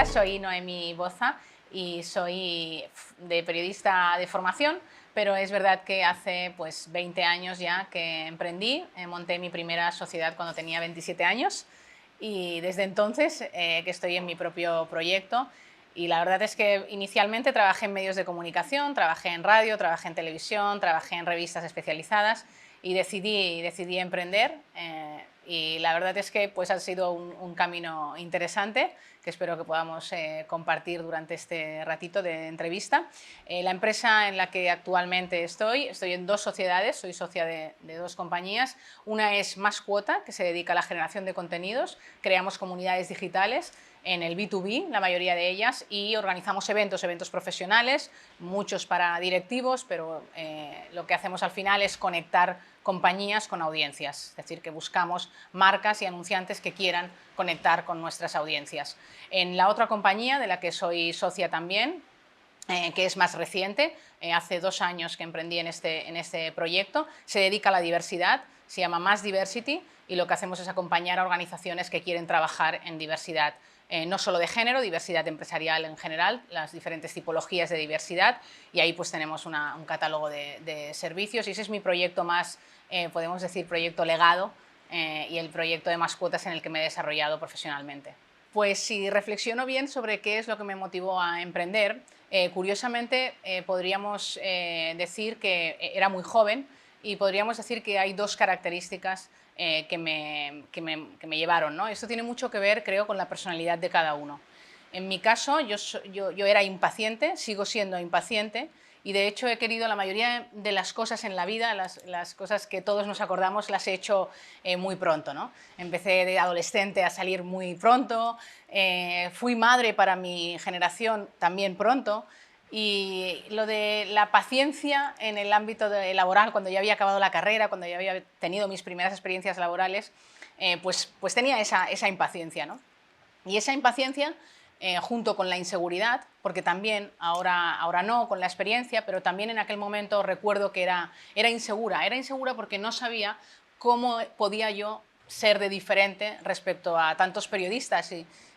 Hola, soy Noemí Boza y soy de periodista de formación, pero es verdad que hace pues 20 años ya que emprendí, monté mi primera sociedad cuando tenía 27 años y desde entonces que estoy en mi propio proyecto. Y la verdad es que inicialmente trabajé en medios de comunicación, trabajé en radio, trabajé en televisión, trabajé en revistas especializadas y decidí emprender. Y la verdad es que pues, ha sido un camino interesante que espero que podamos compartir durante este ratito de entrevista. La empresa en la que actualmente estoy en dos sociedades, soy socia de dos compañías. Una es Mascuota, que se dedica a la generación de contenidos, creamos comunidades digitales en el B2B, la mayoría de ellas, y organizamos eventos profesionales, muchos para directivos, pero lo que hacemos al final es conectar compañías con audiencias, es decir, que buscamos marcas y anunciantes que quieran conectar con nuestras audiencias. En la otra compañía, de la que soy socia también, que es más reciente, hace 2 años que emprendí en este proyecto, se dedica a la diversidad, se llama Más Diversity y lo que hacemos es acompañar a organizaciones que quieren trabajar en diversidad, no solo de género, diversidad empresarial en general, las diferentes tipologías de diversidad, y ahí pues tenemos un catálogo de servicios y ese es mi proyecto más, podemos decir, proyecto legado y el proyecto de Mascuotas en el que me he desarrollado profesionalmente. Pues si reflexiono bien sobre qué es lo que me motivó a emprender, curiosamente podríamos decir que era muy joven y podríamos decir que hay dos características que me llevaron, ¿no? Esto tiene mucho que ver, creo, con la personalidad de cada uno. En mi caso, yo era impaciente, sigo siendo impaciente, y de hecho he querido la mayoría de las cosas en la vida, las cosas que todos nos acordamos, las he hecho muy pronto, ¿no? Empecé de adolescente a salir muy pronto, fui madre para mi generación también pronto, y lo de la paciencia en el ámbito laboral, cuando ya había acabado la carrera, cuando ya había tenido mis primeras experiencias laborales, pues tenía esa impaciencia, ¿no? Y esa impaciencia, junto con la inseguridad, porque también, ahora no, con la experiencia, pero también en aquel momento recuerdo que era insegura porque no sabía cómo podía yo ser de diferente respecto a tantos periodistas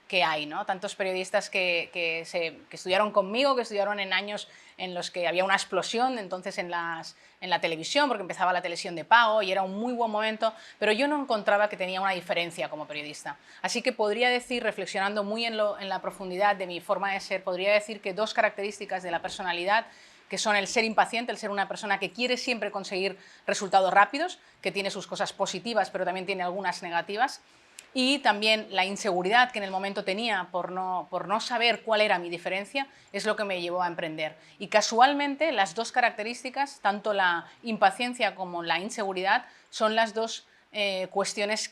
que hay, ¿no? Tantos periodistas que estudiaron conmigo, que estudiaron en años en los que había una explosión entonces en la televisión, porque empezaba la televisión de pago y era un muy buen momento, pero yo no encontraba que tenía una diferencia como periodista. Así que podría decir, reflexionando muy en la profundidad de mi forma de ser, podría decir que dos características de la personalidad, que son el ser impaciente, el ser una persona que quiere siempre conseguir resultados rápidos, que tiene sus cosas positivas, pero también tiene algunas negativas, y también la inseguridad que en el momento tenía por no saber cuál era mi diferencia, es lo que me llevó a emprender. Y casualmente las dos características, tanto la impaciencia como la inseguridad, son las dos cuestiones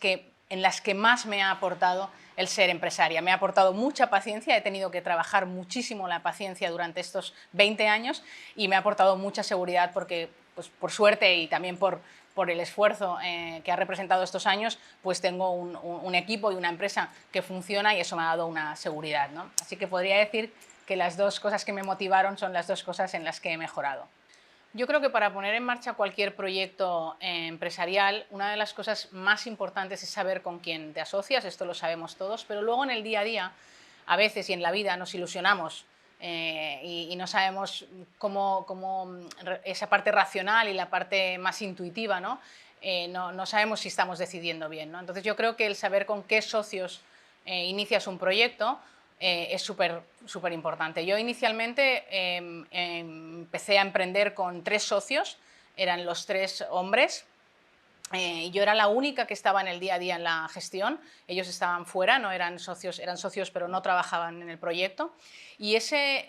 en las que más me ha aportado el ser empresaria. Me ha aportado mucha paciencia, he tenido que trabajar muchísimo la paciencia durante estos 20 años y me ha aportado mucha seguridad porque, pues, por suerte y también por el esfuerzo que ha representado estos años, pues tengo un equipo y una empresa que funciona y eso me ha dado una seguridad, ¿no? Así que podría decir que las dos cosas que me motivaron son las dos cosas en las que he mejorado. Yo creo que para poner en marcha cualquier proyecto empresarial, una de las cosas más importantes es saber con quién te asocias, esto lo sabemos todos, pero luego en el día a día, a veces y en la vida nos ilusionamos y no sabemos cómo esa parte racional y la parte más intuitiva, ¿no? No sabemos si estamos decidiendo bien, ¿no? Entonces yo creo que el saber con qué socios inicias un proyecto es súper importante. Yo inicialmente empecé a emprender con 3 socios, eran los 3 hombres. Yo era la única que estaba en el día a día en la gestión, ellos estaban fuera, no eran socios pero no trabajaban en el proyecto, y ese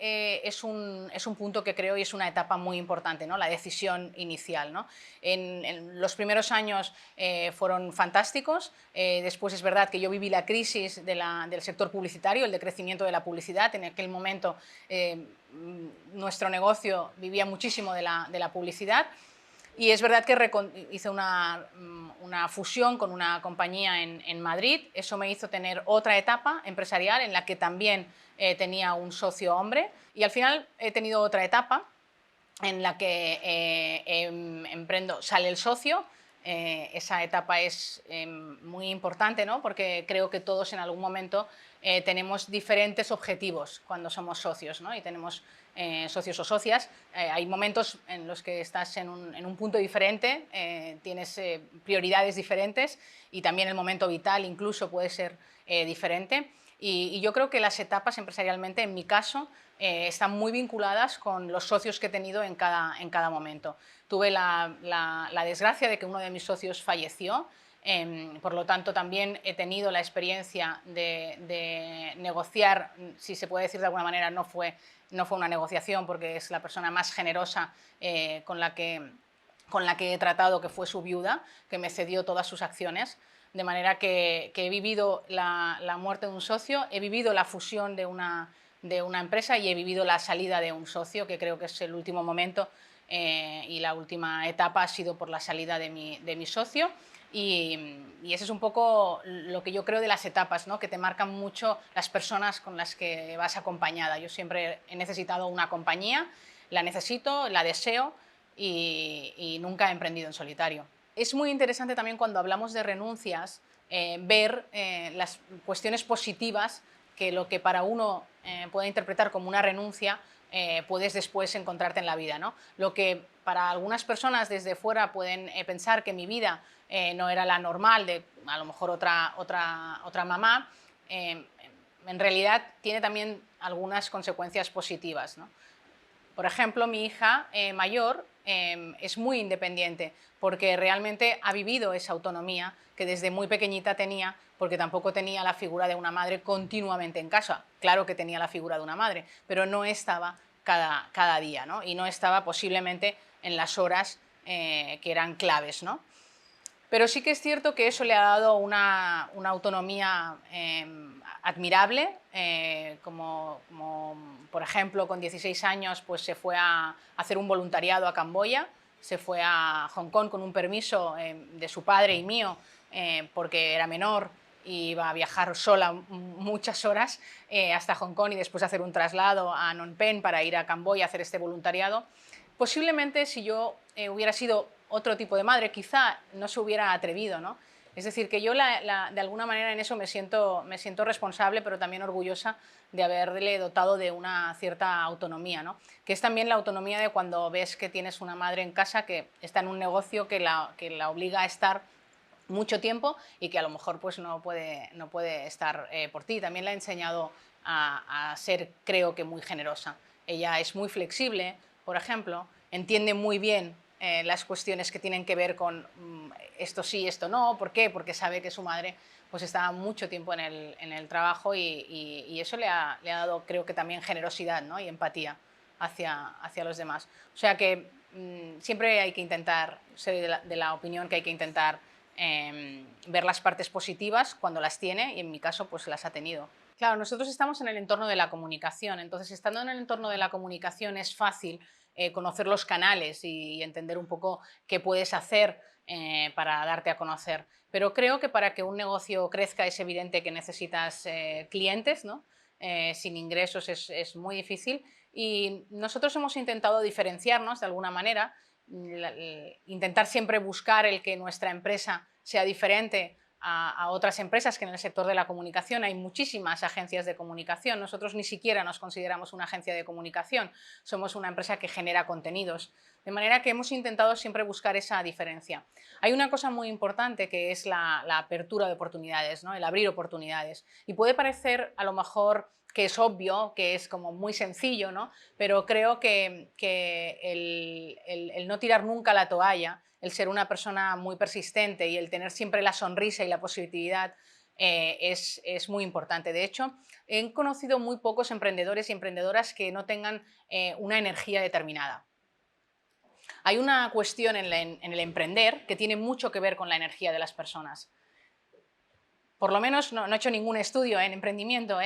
es un punto que creo y es una etapa muy importante, ¿no? La decisión inicial, ¿no? En los primeros años fueron fantásticos, después es verdad que yo viví la crisis del sector publicitario, el decrecimiento de la publicidad, en aquel momento nuestro negocio vivía muchísimo de la publicidad. Y es verdad que hice una fusión con una compañía en Madrid, eso me hizo tener otra etapa empresarial en la que también tenía un socio hombre y al final he tenido otra etapa en la que emprendo, sale el socio, esa etapa es muy importante, ¿no? Porque creo que todos en algún momento tenemos diferentes objetivos cuando somos socios, ¿no? Y tenemos socios o socias. Hay momentos en los que estás en un punto diferente, tienes prioridades diferentes y también el momento vital incluso puede ser diferente. Y yo creo que las etapas empresarialmente, en mi caso, están muy vinculadas con los socios que he tenido en cada momento. Tuve la desgracia de que uno de mis socios falleció, por lo tanto también he tenido la experiencia de negociar, si se puede decir de alguna manera, no fue una negociación porque es la persona más generosa con la que he tratado, que fue su viuda, que me cedió todas sus acciones, de manera que he vivido la muerte de un socio, he vivido la fusión de una empresa y he vivido la salida de un socio, que creo que es el último momento y la última etapa ha sido por la salida de mi socio. Y ese es un poco lo que yo creo de las etapas, ¿no? Que te marcan mucho las personas con las que vas acompañada. Yo siempre he necesitado una compañía, la necesito, la deseo y nunca he emprendido en solitario. Es muy interesante también cuando hablamos de renuncias ver las cuestiones positivas que lo que para uno puede interpretar como una renuncia puedes después encontrarte en la vida, ¿no? Lo que para algunas personas desde fuera pueden pensar que mi vida no era la normal de a lo mejor otra mamá, en realidad tiene también algunas consecuencias positivas, ¿no? Por ejemplo, mi hija mayor es muy independiente porque realmente ha vivido esa autonomía que desde muy pequeñita tenía, porque tampoco tenía la figura de una madre continuamente en casa. Claro que tenía la figura de una madre, pero no estaba cada día, ¿no? Y no estaba posiblemente en las horas que eran claves, ¿no? Pero sí que es cierto que eso le ha dado una autonomía admirable, como, por ejemplo con 16 años pues se fue a hacer un voluntariado a Camboya, se fue a Hong Kong con un permiso de su padre y mío porque era menor y iba a viajar sola muchas horas hasta Hong Kong y después hacer un traslado a Phnom Penh para ir a Camboya a hacer este voluntariado. Posiblemente si yo hubiera sido otro tipo de madre, quizá no se hubiera atrevido, ¿no? Es decir, que yo de alguna manera en eso me siento responsable, pero también orgullosa de haberle dotado de una cierta autonomía, ¿no? Que es también la autonomía de cuando ves que tienes una madre en casa que está en un negocio que la obliga a estar mucho tiempo y que a lo mejor pues no puede estar por ti. También la he enseñado a ser, creo que, muy generosa. Ella es muy flexible, por ejemplo, entiende muy bien las cuestiones que tienen que ver con esto sí, esto no. ¿Por qué? Porque sabe que su madre pues estaba mucho tiempo en el trabajo y eso le ha dado, creo que también, generosidad, ¿no? Y empatía hacia los demás. O sea que siempre hay que intentar, soy de la opinión que hay que intentar ver las partes positivas cuando las tiene y en mi caso pues las ha tenido. Claro, nosotros estamos en el entorno de la comunicación, entonces estando en el entorno de la comunicación es fácil conocer los canales y entender un poco qué puedes hacer para darte a conocer. Pero creo que para que un negocio crezca es evidente que necesitas clientes, ¿no? Sin ingresos es muy difícil y nosotros hemos intentado diferenciarnos de alguna manera, intentar siempre buscar el que nuestra empresa sea diferente a otras empresas, que en el sector de la comunicación hay muchísimas agencias de comunicación. Nosotros ni siquiera nos consideramos una agencia de comunicación, somos una empresa que genera contenidos. De manera que hemos intentado siempre buscar esa diferencia. Hay una cosa muy importante que es la apertura de oportunidades, ¿no? El abrir oportunidades. Y puede parecer a lo mejor que es obvio, que es como muy sencillo, ¿no? Pero creo que el no tirar nunca la toalla, el ser una persona muy persistente y el tener siempre la sonrisa y la positividad es muy importante. De hecho, he conocido muy pocos emprendedores y emprendedoras que no tengan una energía determinada. Hay una cuestión en el emprender que tiene mucho que ver con la energía de las personas. Por lo menos no he hecho ningún estudio en emprendimiento,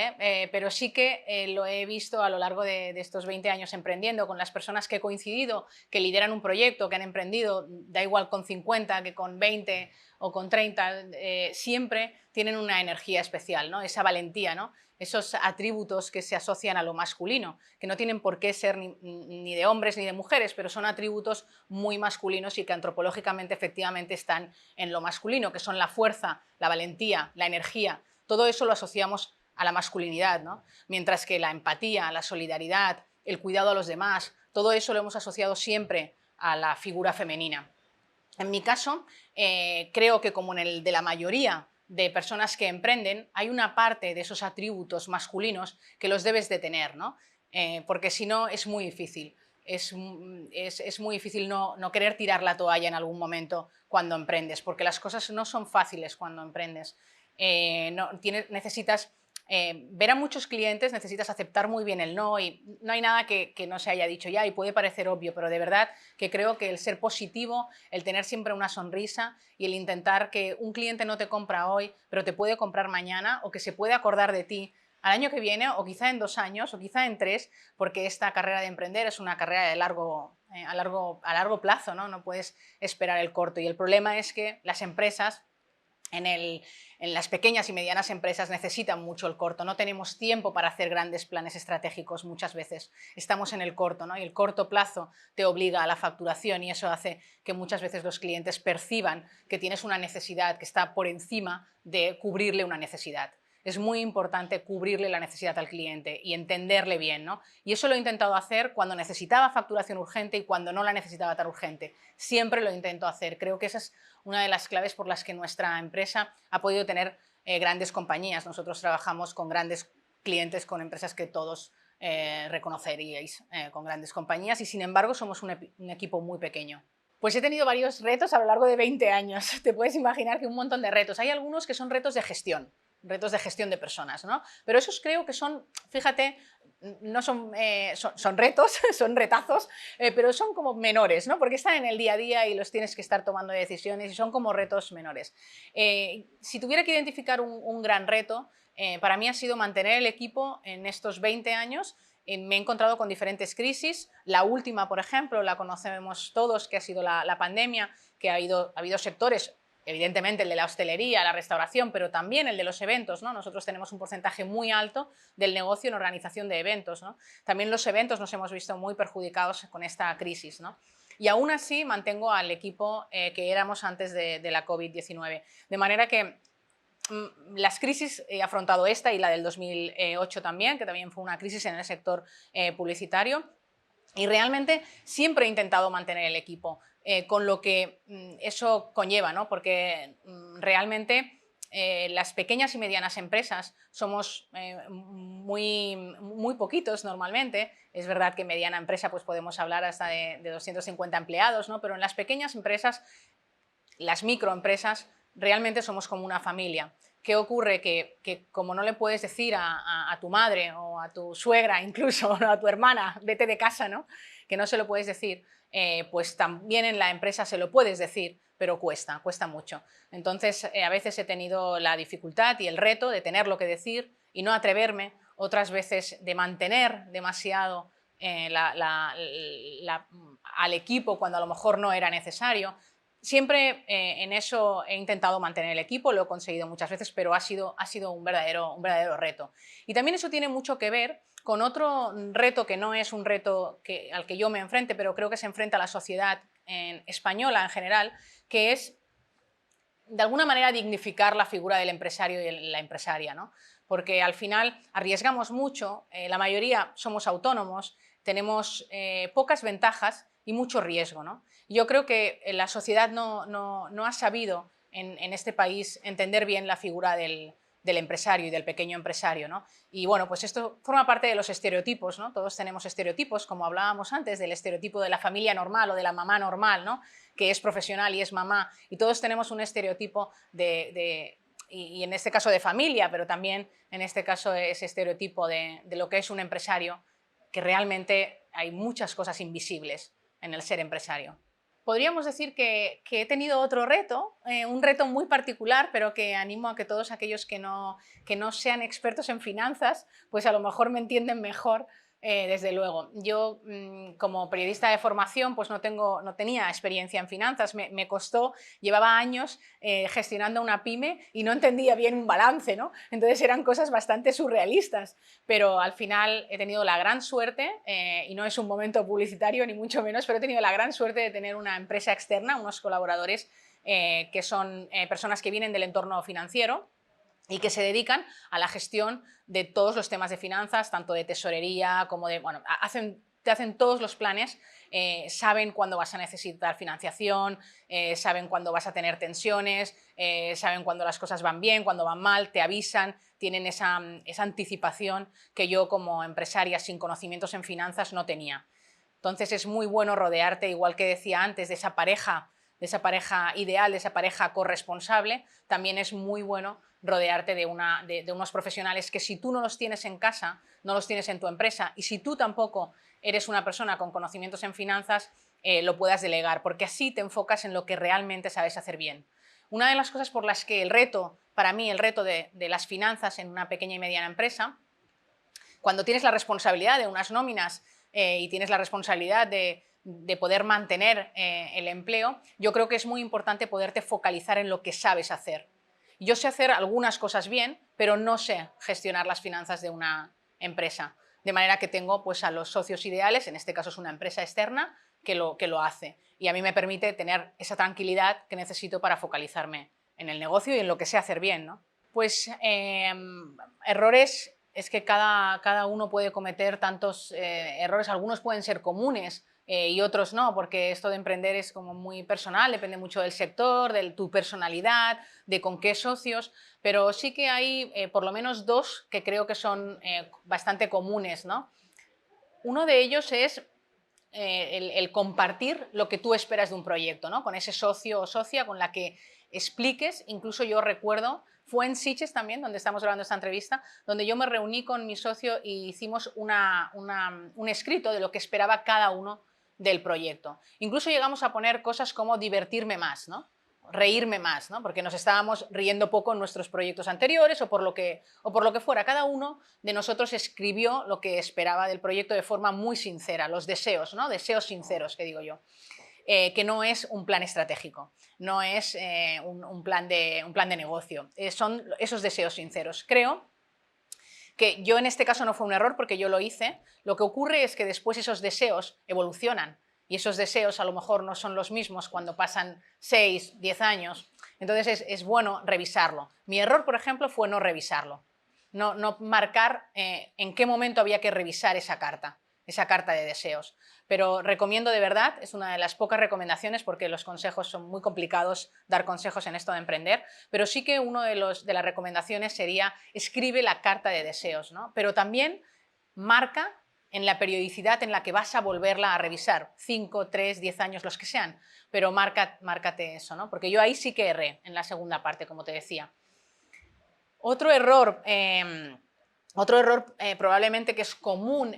pero sí que lo he visto a lo largo de estos 20 años emprendiendo, con las personas que he coincidido, que lideran un proyecto, que han emprendido, da igual con 50 que con 20 o con 30, siempre tienen una energía especial, ¿no? Esa valentía, ¿no? Esos atributos que se asocian a lo masculino, que no tienen por qué ser ni de hombres ni de mujeres, pero son atributos muy masculinos y que antropológicamente efectivamente están en lo masculino, que son la fuerza, la valentía, la energía. Todo eso lo asociamos a la masculinidad, ¿no? Mientras que la empatía, la solidaridad, el cuidado a los demás, todo eso lo hemos asociado siempre a la figura femenina. En mi caso, creo que como en el de la mayoría de personas que emprenden, hay una parte de esos atributos masculinos que los debes de tener, ¿no? Porque si no es muy difícil. Es muy difícil no querer tirar la toalla en algún momento cuando emprendes, porque las cosas no son fáciles cuando emprendes. Necesitas ver a muchos clientes, necesitas aceptar muy bien el no, y no hay nada que no se haya dicho ya, y puede parecer obvio, pero de verdad que creo que el ser positivo, el tener siempre una sonrisa y el intentar que un cliente no te compra hoy, pero te puede comprar mañana, o que se puede acordar de ti al año que viene, o quizá en 2 años, o quizá en 3, porque esta carrera de emprender es una carrera de a largo plazo, ¿no? No puedes esperar el corto, y el problema es que las empresas en las pequeñas y medianas empresas necesitan mucho el corto, no tenemos tiempo para hacer grandes planes estratégicos muchas veces, estamos en el corto, ¿no? Y el corto plazo te obliga a la facturación, y eso hace que muchas veces los clientes perciban que tienes una necesidad que está por encima de cubrirle una necesidad. Es muy importante cubrirle la necesidad al cliente y entenderle bien, ¿no? Y eso lo he intentado hacer cuando necesitaba facturación urgente y cuando no la necesitaba tan urgente. Siempre lo intento hacer. Creo que esa es una de las claves por las que nuestra empresa ha podido tener grandes compañías. Nosotros trabajamos con grandes clientes, con empresas que todos reconoceríais, con grandes compañías, y sin embargo somos un equipo muy pequeño. Pues he tenido varios retos a lo largo de 20 años. Te puedes imaginar que un montón de retos. Hay algunos que son retos de gestión de personas, ¿no? Pero esos creo que son, fíjate, no son, son retos, son retazos, pero son como menores, ¿no? Porque están en el día a día y los tienes que estar tomando decisiones, y son como retos menores. Si tuviera que identificar un gran reto, para mí ha sido mantener el equipo en estos 20 años. Me he encontrado con diferentes crisis. La última, por ejemplo, la conocemos todos, que ha sido la pandemia, que ha habido sectores, evidentemente el de la hostelería, la restauración, pero también el de los eventos, ¿no? Nosotros tenemos un porcentaje muy alto del negocio en organización de eventos, ¿no? También los eventos nos hemos visto muy perjudicados con esta crisis, ¿no? Y aún así mantengo al equipo que éramos antes de la COVID-19. De manera que las crisis, he afrontado esta y la del 2008 también, que también fue una crisis en el sector publicitario, y realmente siempre he intentado mantener el equipo, con lo que eso conlleva, ¿no? Porque realmente las pequeñas y medianas empresas somos muy poquitos normalmente. Es verdad que mediana empresa pues podemos hablar hasta de 250 empleados, ¿no? Pero en las pequeñas empresas, las microempresas, realmente somos como una familia. ¿Qué ocurre? Que como no le puedes decir a tu madre o a tu suegra, incluso, o a tu hermana, vete de casa, ¿no? Que no se lo puedes decir, pues también en la empresa se lo puedes decir, pero cuesta mucho. Entonces, a veces he tenido la dificultad y el reto de tenerlo que decir y no atreverme, otras veces de mantener demasiado al equipo cuando a lo mejor no era necesario. Siempre en eso he intentado mantener el equipo, lo he conseguido muchas veces, pero ha sido un verdadero reto. Y también eso tiene mucho que ver con otro reto que no es un reto al que yo me enfrente, pero creo que se enfrenta a la sociedad española en general, que es de alguna manera dignificar la figura del empresario y la empresaria, ¿no? Porque al final arriesgamos mucho, la mayoría somos autónomos, tenemos pocas ventajas y mucho riesgo, ¿no? Yo creo que la sociedad no ha sabido en este país entender bien la figura del empresario y del pequeño empresario, ¿no? Y bueno, pues esto forma parte de los estereotipos, ¿no? Todos tenemos estereotipos, como hablábamos antes, del estereotipo de la familia normal o de la mamá normal, ¿no? Que es profesional y es mamá, y todos tenemos un estereotipo y en este caso de familia, pero también en este caso ese estereotipo de lo que es un empresario, que realmente hay muchas cosas invisibles en el ser empresario. Podríamos decir que he tenido otro reto, un reto muy particular, pero que animo a que todos aquellos que no sean expertos en finanzas, pues a lo mejor me entienden mejor, Desde luego. Yo, como periodista de formación, pues no tenía experiencia en finanzas. Me costó, llevaba años gestionando una pyme y no entendía bien un balance, ¿no? Entonces eran cosas bastante surrealistas, pero al final he tenido la gran suerte, y no es un momento publicitario ni mucho menos, pero he tenido la gran suerte de tener una empresa externa, unos colaboradores que son personas que vienen del entorno financiero y que se dedican a la gestión de todos los temas de finanzas, tanto de tesorería como de, bueno, te hacen todos los planes, saben cuándo vas a necesitar financiación, saben cuándo vas a tener tensiones, saben cuándo las cosas van bien, cuándo van mal, te avisan, tienen esa anticipación que yo como empresaria sin conocimientos en finanzas no tenía. Entonces es muy bueno rodearte, igual que decía antes, de esa pareja ideal, de esa pareja corresponsable. También es muy bueno rodearte de unos profesionales que, si tú no los tienes en casa, no los tienes en tu empresa, y si tú tampoco eres una persona con conocimientos en finanzas, lo puedas delegar, porque así te enfocas en lo que realmente sabes hacer bien. Una de las cosas por las que para mí el reto de las finanzas en una pequeña y mediana empresa, cuando tienes la responsabilidad de unas nóminas y tienes la responsabilidad de poder mantener el empleo, yo creo que es muy importante poderte focalizar en lo que sabes hacer. Yo sé hacer algunas cosas bien, pero no sé gestionar las finanzas de una empresa. De manera que tengo, pues, a los socios ideales, en este caso es una empresa externa, que lo hace. Y a mí me permite tener esa tranquilidad que necesito para focalizarme en el negocio y en lo que sé hacer bien, ¿no? Pues errores, es que cada uno puede cometer tantos errores, algunos pueden ser comunes y otros no, porque esto de emprender es como muy personal, depende mucho del sector, de tu personalidad, de con qué socios, pero sí que hay por lo menos dos que creo que son bastante comunes, ¿no? Uno de ellos es el compartir lo que tú esperas de un proyecto, ¿no? Con ese socio o socia con la que expliques. Incluso yo recuerdo, fue en Sitges también, donde estamos grabando esta entrevista, donde yo me reuní con mi socio y hicimos un escrito de lo que esperaba cada uno del proyecto. Incluso llegamos a poner cosas como divertirme más, ¿no? Reírme más, ¿no? Porque nos estábamos riendo poco en nuestros proyectos anteriores o por lo que fuera. Cada uno de nosotros escribió lo que esperaba del proyecto de forma muy sincera, los deseos, ¿no? Deseos sinceros, que digo yo. Que no es un plan estratégico, no es un plan de negocio, son esos deseos sinceros. Creo que yo en este caso no fue un error porque yo lo hice. Lo que ocurre es que después esos deseos evolucionan y esos deseos a lo mejor no son los mismos cuando pasan 6, 10 años. Entonces es bueno revisarlo. Mi error, por ejemplo, fue no revisarlo, no marcar en qué momento había que revisar esa carta de deseos. Pero recomiendo de verdad, es una de las pocas recomendaciones porque los consejos son muy complicados, dar consejos en esto de emprender, pero sí que una de las recomendaciones sería escribe la carta de deseos, ¿no? Pero también marca en la periodicidad en la que vas a volverla a revisar, 5, 3, 10 años, los que sean, pero márcate eso, ¿no? Porque yo ahí sí que erré en la segunda parte, como te decía. Otro error probablemente que es común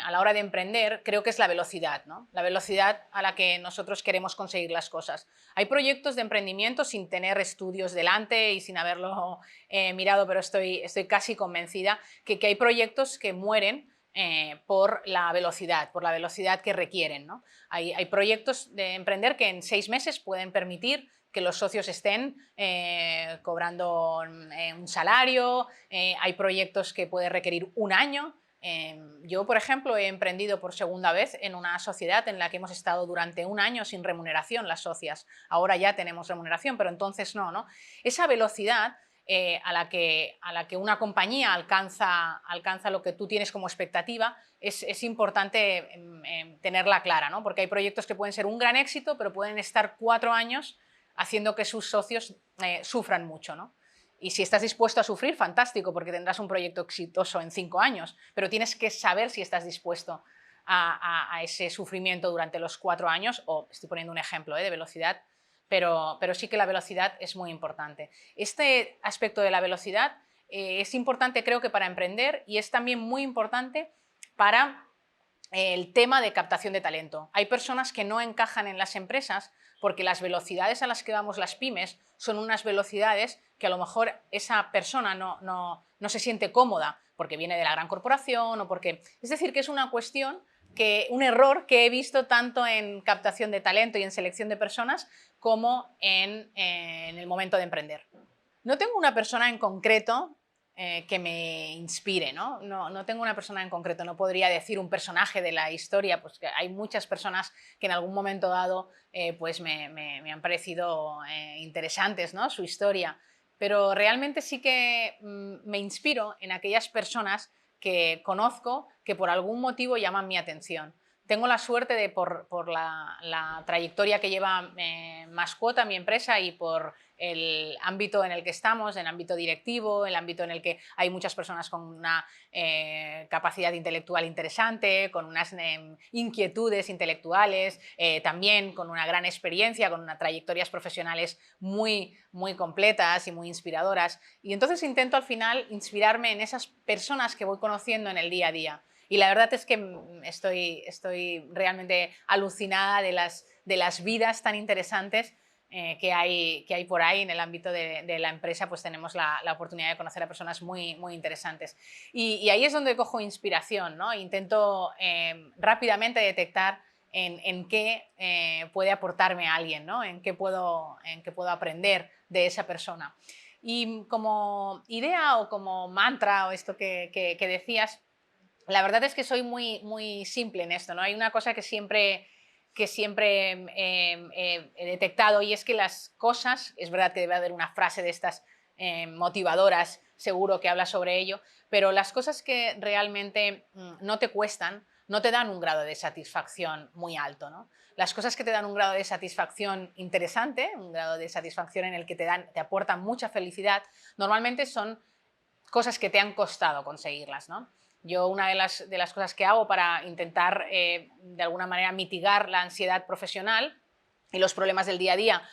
a la hora de emprender, creo que es la velocidad, ¿no? La velocidad a la que nosotros queremos conseguir las cosas. Hay proyectos de emprendimiento sin tener estudios delante y sin haberlo mirado, pero estoy casi convencida que hay proyectos que mueren por la velocidad que requieren, ¿no? Hay proyectos de emprender que en 6 meses pueden permitir que los socios estén cobrando un salario, hay proyectos que pueden requerir un año. Yo, por ejemplo, he emprendido por segunda vez en una sociedad en la que hemos estado durante un año sin remuneración las socias. Ahora ya tenemos remuneración, pero entonces no. Esa velocidad a la que una compañía alcanza lo que tú tienes como expectativa, es importante tenerla clara, ¿no? Porque hay proyectos que pueden ser un gran éxito, pero pueden estar 4 años haciendo que sus socios sufran mucho, ¿no? Y si estás dispuesto a sufrir, fantástico, porque tendrás un proyecto exitoso en 5 años, pero tienes que saber si estás dispuesto a ese sufrimiento durante los 4 años, o estoy poniendo un ejemplo de velocidad, pero sí que la velocidad es muy importante. Este aspecto de la velocidad es importante, creo que para emprender, y es también muy importante para el tema de captación de talento. Hay personas que no encajan en las empresas porque las velocidades a las que vamos las pymes son unas velocidades que a lo mejor esa persona no se siente cómoda porque viene de la gran corporación o porque... Es decir, que es una cuestión, un error que he visto tanto en captación de talento y en selección de personas como en el momento de emprender. No tengo una persona en concreto que me inspire, ¿no? No tengo una persona en concreto, no podría decir un personaje de la historia, pues que hay muchas personas que en algún momento dado pues me han parecido interesantes, ¿no? Su historia, pero realmente sí que me inspiro en aquellas personas que conozco que por algún motivo llaman mi atención. Tengo la suerte de, por la trayectoria que lleva Mascuota, mi empresa, y por el ámbito en el que estamos, en el ámbito directivo, el ámbito en el que hay muchas personas con una capacidad intelectual interesante, con unas inquietudes intelectuales, también con una gran experiencia, con unas trayectorias profesionales muy completas y muy inspiradoras. Y entonces intento al final inspirarme en esas personas que voy conociendo en el día a día. Y la verdad es que estoy realmente alucinada de las vidas tan interesantes que hay por ahí en el ámbito de la empresa. Pues tenemos la oportunidad de conocer a personas muy interesantes. Y ahí es donde cojo inspiración, ¿no? Intento rápidamente detectar en qué puede aportarme a alguien, ¿no? En qué puedo aprender de esa persona. Y como idea o como mantra o esto que decías, la verdad es que soy muy simple en esto, ¿no? Hay una cosa que siempre he detectado, y es que las cosas, es verdad que debe haber una frase de estas motivadoras, seguro que habla sobre ello, pero las cosas que realmente no te cuestan, no te dan un grado de satisfacción muy alto, ¿no? Las cosas que te dan un grado de satisfacción interesante, un grado de satisfacción en el que te aportan mucha felicidad, normalmente son cosas que te han costado conseguirlas, ¿no? Yo una de las cosas que hago para intentar de alguna manera mitigar la ansiedad profesional y los problemas del día a día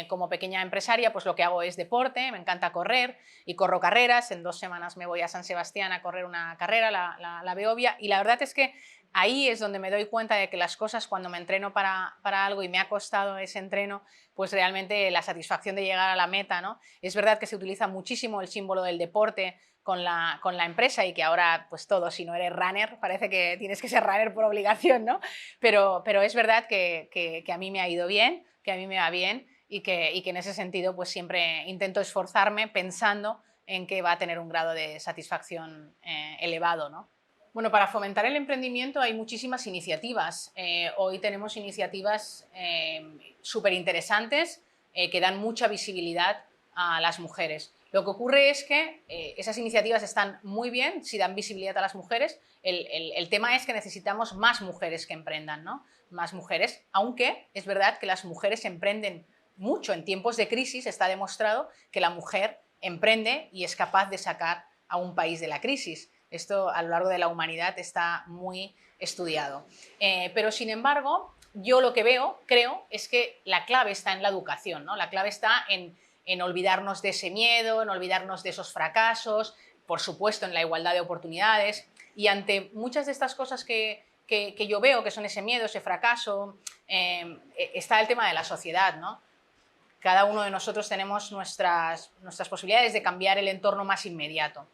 como pequeña empresaria, pues lo que hago es deporte, me encanta correr y corro carreras. En 2 semanas me voy a San Sebastián a correr una carrera, la Beovia, y la verdad es que ahí es donde me doy cuenta de que las cosas, cuando me entreno para algo y me ha costado ese entreno, pues realmente la satisfacción de llegar a la meta, ¿no? Es verdad que se utiliza muchísimo el símbolo del deporte con la empresa, y que ahora pues todo, si no eres runner, parece que tienes que ser runner por obligación, ¿no? Pero es verdad que a mí me ha ido bien, que a mí me va bien, y que en ese sentido pues siempre intento esforzarme pensando en que va a tener un grado de satisfacción elevado, ¿no? Bueno, para fomentar el emprendimiento hay muchísimas iniciativas. Hoy tenemos iniciativas súper interesantes que dan mucha visibilidad a las mujeres. Lo que ocurre es que esas iniciativas están muy bien si dan visibilidad a las mujeres. El tema es que necesitamos más mujeres que emprendan, ¿no? Más mujeres, aunque es verdad que las mujeres emprenden mucho. En tiempos de crisis está demostrado que la mujer emprende y es capaz de sacar a un país de la crisis. Esto a lo largo de la humanidad está muy estudiado. Pero sin embargo, yo lo que creo, es que la clave está en la educación, ¿no? La clave está en olvidarnos de ese miedo, en olvidarnos de esos fracasos, por supuesto en la igualdad de oportunidades, y ante muchas de estas cosas que yo veo, que son ese miedo, ese fracaso, está el tema de la sociedad, ¿no? Cada uno de nosotros tenemos nuestras posibilidades de cambiar el entorno más inmediato.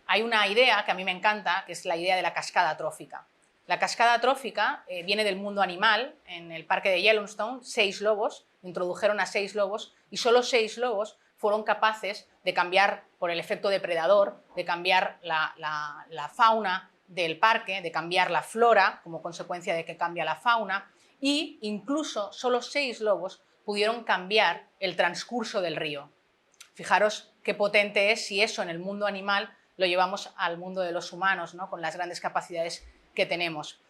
Hay una idea que a mí me encanta, que es la idea de la cascada trófica. La cascada trófica viene del mundo animal. En el parque de Yellowstone, 6 lobos, introdujeron a 6 lobos, y solo 6 lobos fueron capaces de cambiar, por el efecto depredador, de cambiar la fauna del parque, de cambiar la flora como consecuencia de que cambia la fauna, y incluso solo 6 lobos pudieron cambiar el transcurso del río. Fijaros qué potente es si eso en el mundo animal lo llevamos al mundo de los humanos, ¿no? Con las grandes capacidades que tenemos.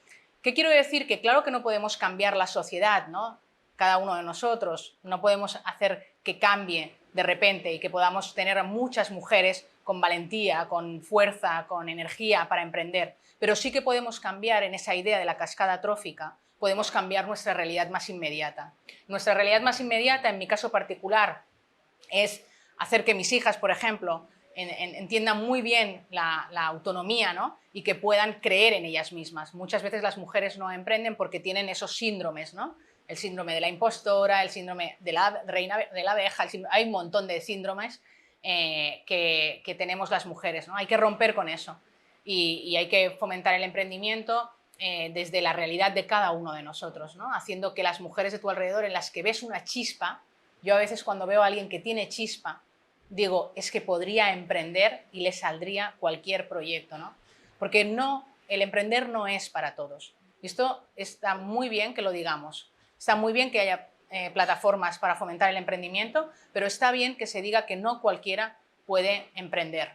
¿Qué quiero decir? Que claro que no podemos cambiar la sociedad, ¿no? Cada uno de nosotros, no podemos hacer que cambie de repente y que podamos tener a muchas mujeres con valentía, con fuerza, con energía para emprender, pero sí que podemos cambiar en esa idea de la cascada trófica, podemos cambiar nuestra realidad más inmediata. Nuestra realidad más inmediata, en mi caso particular, es hacer que mis hijas, por ejemplo, entiendan muy bien la autonomía, ¿no? Y que puedan creer en ellas mismas. Muchas veces las mujeres no emprenden porque tienen esos síndromes, ¿no? el síndrome de la impostora, el síndrome de la reina de la abeja, hay un montón de síndromes que tenemos las mujeres, ¿no? Hay que romper con eso y hay que fomentar el emprendimiento desde la realidad de cada uno de nosotros, ¿no? Haciendo que las mujeres de tu alrededor en las que ves una chispa, yo a veces cuando veo a alguien que tiene chispa, digo, es que podría emprender y le saldría cualquier proyecto, ¿no? Porque no, el emprender no es para todos. Esto está muy bien que lo digamos, está muy bien que haya plataformas para fomentar el emprendimiento, pero está bien que se diga que no cualquiera puede emprender.